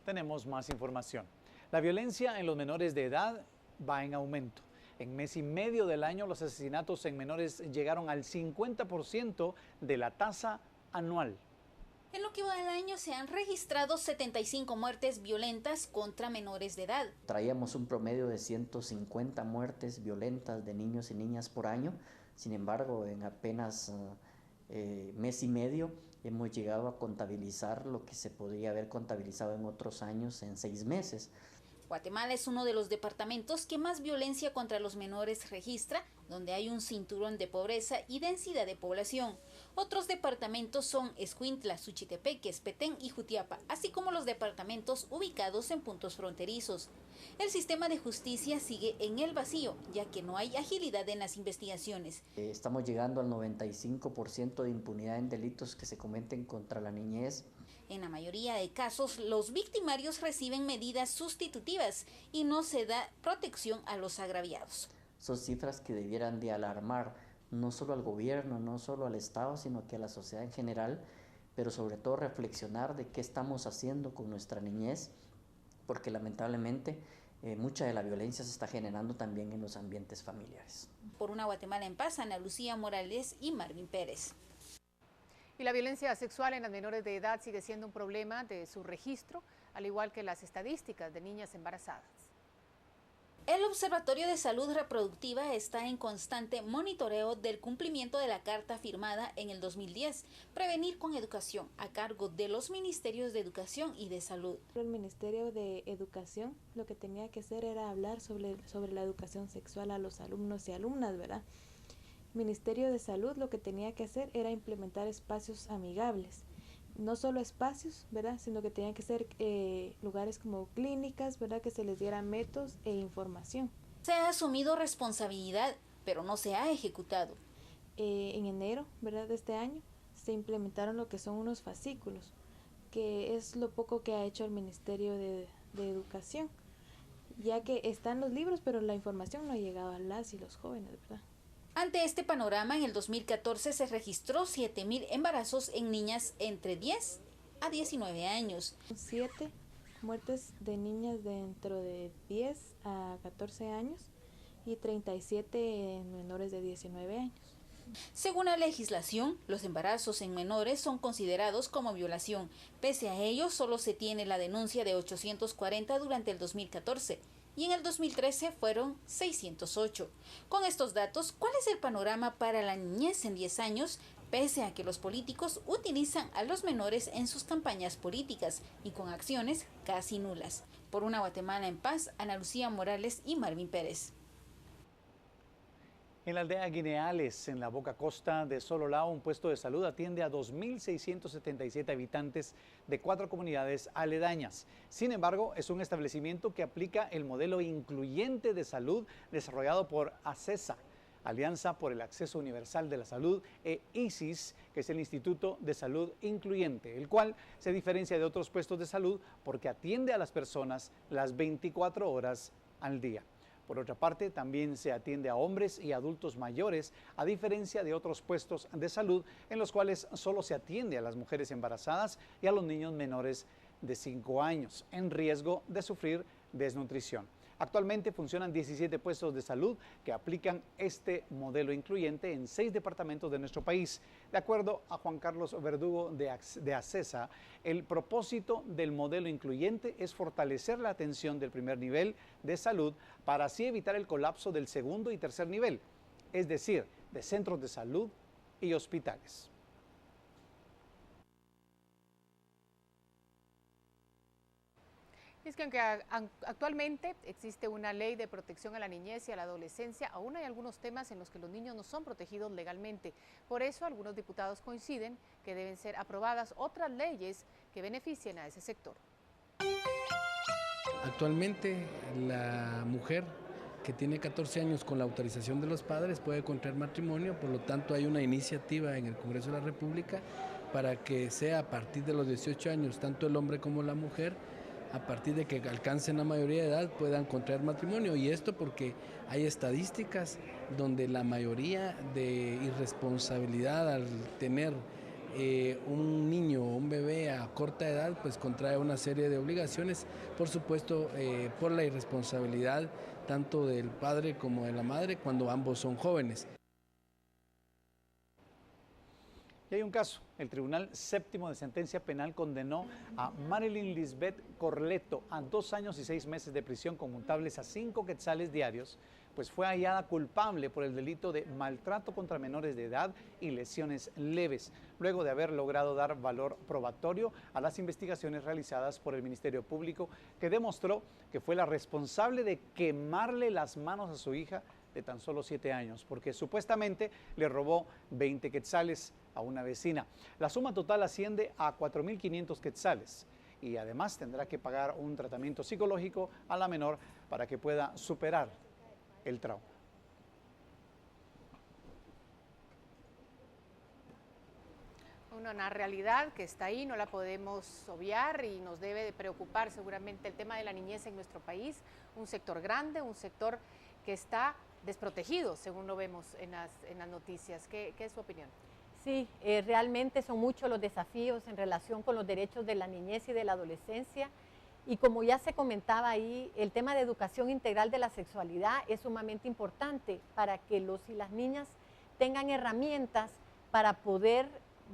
tenemos más información. La violencia en los menores de edad va en aumento. En mes y medio del año, los asesinatos en menores llegaron al 50% de la tasa anual. En lo que va del año se han registrado 75 muertes violentas contra menores de edad. Traíamos un promedio de 150 muertes violentas de niños y niñas por año. Sin embargo, en apenas mes y medio hemos llegado a contabilizar lo que se podría haber contabilizado en otros años en 6 meses. Guatemala es uno de los departamentos que más violencia contra los menores registra, donde hay un cinturón de pobreza y densidad de población. Otros departamentos son Escuintla, Suchitepeques, Petén y Jutiapa, así como los departamentos ubicados en puntos fronterizos. El sistema de justicia sigue en el vacío, ya que no hay agilidad en las investigaciones. Estamos llegando al 95% de impunidad en delitos que se cometen contra la niñez. En la mayoría de casos, los victimarios reciben medidas sustitutivas y no se da protección a los agraviados. Son cifras que debieran de alarmar no solo al gobierno, no solo al Estado, sino que a la sociedad en general, pero sobre todo reflexionar de qué estamos haciendo con nuestra niñez, porque lamentablemente mucha de la violencia se está generando también en los ambientes familiares. Por una Guatemala en paz, Ana Lucía Morales y Marvin Pérez. Y la violencia sexual en las menores de edad sigue siendo un problema de su registro, al igual que las estadísticas de niñas embarazadas. El Observatorio de Salud Reproductiva está en constante monitoreo del cumplimiento de la carta firmada en el 2010, Prevenir con Educación, a cargo de los Ministerios de Educación y de Salud. El Ministerio de Educación lo que tenía que hacer era hablar sobre la educación sexual a los alumnos y alumnas, ¿verdad? Ministerio de Salud lo que tenía que hacer era implementar espacios amigables, no solo espacios, ¿verdad?, sino que tenían que ser lugares como clínicas, ¿verdad?, que se les diera métodos e información. Se ha asumido responsabilidad, pero no se ha ejecutado. En enero, ¿verdad?, de este año se implementaron lo que son unos fascículos, que es lo poco que ha hecho el Ministerio de Educación, ya que están los libros, pero la información no ha llegado a las y los jóvenes, ¿verdad? Ante este panorama, en el 2014 se registró 7.000 embarazos en niñas entre 10 a 19 años. 7 muertes de niñas dentro de 10 a 14 años y 37 en menores de 19 años. Según la legislación, los embarazos en menores son considerados como violación. Pese a ello, solo se tiene la denuncia de 840 durante el 2014. Y en el 2013 fueron 608. Con estos datos, ¿cuál es el panorama para la niñez en 10 años? Pese a que los políticos utilizan a los menores en sus campañas políticas y con acciones casi nulas. Por una Guatemala en paz, Ana Lucía Morales y Marvin Pérez. En la aldea Guineales, en la Boca Costa de Sololao, un puesto de salud atiende a 2.677 habitantes de 4 comunidades aledañas. Sin embargo, es un establecimiento que aplica el modelo incluyente de salud desarrollado por ACESA, Alianza por el Acceso Universal de la Salud, e ISIS, que es el Instituto de Salud Incluyente, el cual se diferencia de otros puestos de salud porque atiende a las personas las 24 horas al día. Por otra parte, también se atiende a hombres y adultos mayores, a diferencia de otros puestos de salud en los cuales solo se atiende a las mujeres embarazadas y a los niños menores de 5 años en riesgo de sufrir desnutrición. Actualmente funcionan 17 puestos de salud que aplican este modelo incluyente en 6 departamentos de nuestro país. De acuerdo a Juan Carlos Verdugo de ACESA, el propósito del modelo incluyente es fortalecer la atención del primer nivel de salud para así evitar el colapso del segundo y tercer nivel, es decir, de centros de salud y hospitales. Es que aunque actualmente existe una ley de protección a la niñez y a la adolescencia, aún hay algunos temas en los que los niños no son protegidos legalmente. Por eso, algunos diputados coinciden que deben ser aprobadas otras leyes que beneficien a ese sector. Actualmente, la mujer que tiene 14 años con la autorización de los padres puede contraer matrimonio, por lo tanto hay una iniciativa en el Congreso de la República para que sea a partir de los 18 años, tanto el hombre como la mujer, a partir de que alcancen la mayoría de edad puedan contraer matrimonio, y esto porque hay estadísticas donde la mayoría de irresponsabilidad al tener un niño o un bebé a corta edad pues contrae una serie de obligaciones, por supuesto por la irresponsabilidad tanto del padre como de la madre cuando ambos son jóvenes. Y hay un caso. El Tribunal Séptimo de Sentencia Penal condenó a Marilyn Lisbeth Corleto a 2 años y 6 meses de prisión conmutables a 5 quetzales diarios, pues fue hallada culpable por el delito de maltrato contra menores de edad y lesiones leves, luego de haber logrado dar valor probatorio a las investigaciones realizadas por el Ministerio Público, que demostró que fue la responsable de quemarle las manos a su hija de tan solo 7 años, porque supuestamente le robó 20 quetzales a una vecina. La suma total asciende a 4.500 quetzales y además tendrá que pagar un tratamiento psicológico a la menor para que pueda superar el trauma. Una realidad que está ahí, no la podemos obviar y nos debe de preocupar seguramente el tema de la niñez en nuestro país, un sector grande, un sector que está desprotegido, según lo vemos en las noticias. ¿Qué es su opinión? Sí, realmente son muchos los desafíos en relación con los derechos de la niñez y de la adolescencia. Y como ya se comentaba ahí, el tema de educación integral de la sexualidad es sumamente importante para que los y las niñas tengan herramientas para poder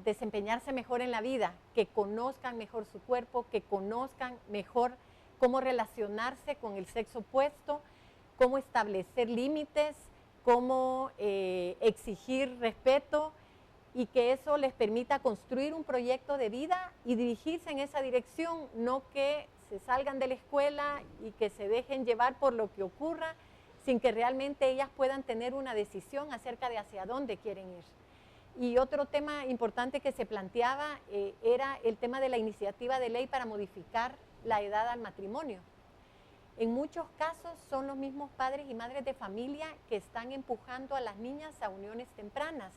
desempeñarse mejor en la vida, que conozcan mejor su cuerpo, que conozcan mejor cómo relacionarse con el sexo opuesto, cómo establecer límites, cómo exigir respeto y que eso les permita construir un proyecto de vida y dirigirse en esa dirección, no que se salgan de la escuela y que se dejen llevar por lo que ocurra, sin que realmente ellas puedan tener una decisión acerca de hacia dónde quieren ir. Y otro tema importante que se planteaba era el tema de la iniciativa de ley para modificar la edad al matrimonio. En muchos casos son los mismos padres y madres de familia que están empujando a las niñas a uniones tempranas,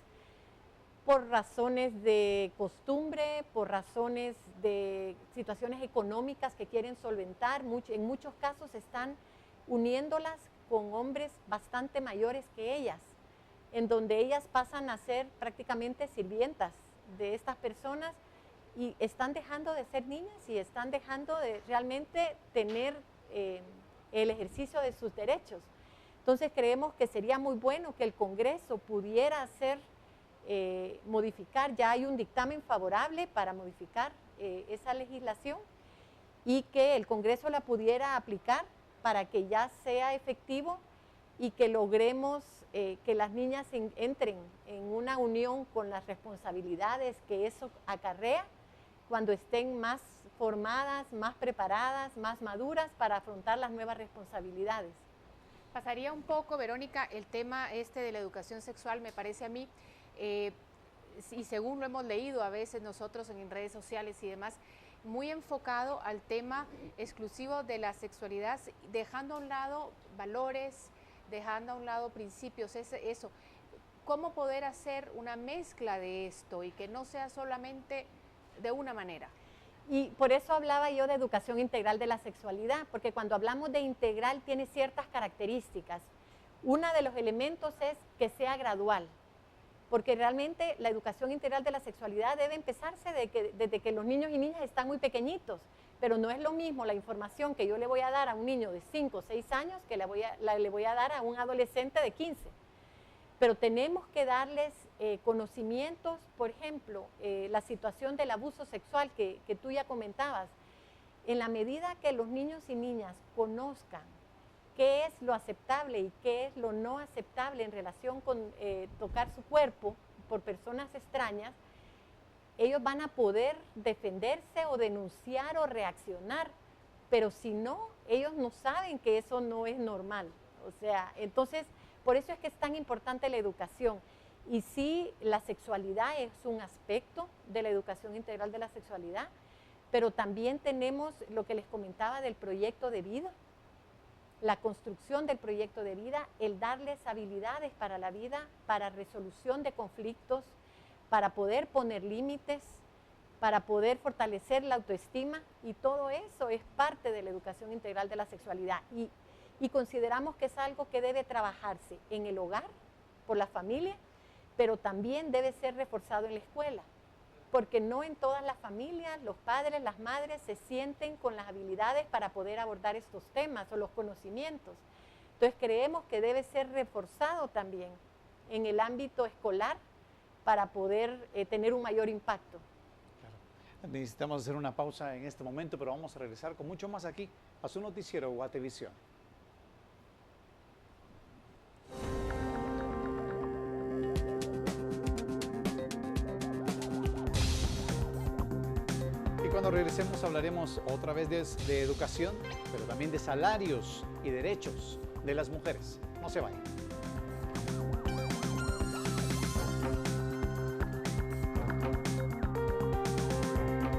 por razones de costumbre, por razones de situaciones económicas que quieren solventar. En muchos casos están uniéndolas con hombres bastante mayores que ellas, en donde ellas pasan a ser prácticamente sirvientas de estas personas y están dejando de ser niñas y están dejando de realmente tener el ejercicio de sus derechos. Entonces creemos que sería muy bueno que el Congreso pudiera hacer modificar, ya hay un dictamen favorable para modificar esa legislación y que el Congreso la pudiera aplicar para que ya sea efectivo y que logremos que las niñas entren en una unión con las responsabilidades que eso acarrea cuando estén más formadas, más preparadas, más maduras para afrontar las nuevas responsabilidades. Pasaría un poco, Verónica, el tema de la educación sexual, me parece a mí, y según lo hemos leído a veces nosotros en redes sociales y demás, muy enfocado al tema exclusivo de la sexualidad, dejando a un lado valores, dejando a un lado principios, eso. ¿Cómo poder hacer una mezcla de esto y que no sea solamente de una manera? Y por eso hablaba yo de educación integral de la sexualidad, porque cuando hablamos de integral tiene ciertas características. Uno de los elementos es que sea gradual, porque realmente la educación integral de la sexualidad debe empezarse desde que los niños y niñas están muy pequeñitos, pero no es lo mismo la información que yo le voy a dar a un niño de 5 o 6 años que le voy a dar a un adolescente de 15. Pero tenemos que darles conocimientos, por ejemplo, la situación del abuso sexual que tú ya comentabas. En la medida que los niños y niñas conozcan qué es lo aceptable y qué es lo no aceptable en relación con tocar su cuerpo por personas extrañas, ellos van a poder defenderse o denunciar o reaccionar, pero si no, ellos no saben que eso no es normal. O sea, entonces, por eso es que es tan importante la educación. Y sí, la sexualidad es un aspecto de la educación integral de la sexualidad, pero también tenemos lo que les comentaba del proyecto de vida, la construcción del proyecto de vida, el darles habilidades para la vida, para resolución de conflictos, para poder poner límites, para poder fortalecer la autoestima, y todo eso es parte de la educación integral de la sexualidad. Y consideramos que es algo que debe trabajarse en el hogar, por la familia, pero también debe ser reforzado en la escuela, porque no en todas las familias los padres, las madres se sienten con las habilidades para poder abordar estos temas o los conocimientos. Entonces creemos que debe ser reforzado también en el ámbito escolar para poder tener un mayor impacto. Claro. Necesitamos hacer una pausa en este momento, pero vamos a regresar con mucho más aquí a su noticiero Guatevisión. Y cuando regresemos hablaremos otra vez de educación, pero también de salarios y derechos de las mujeres. No se vayan.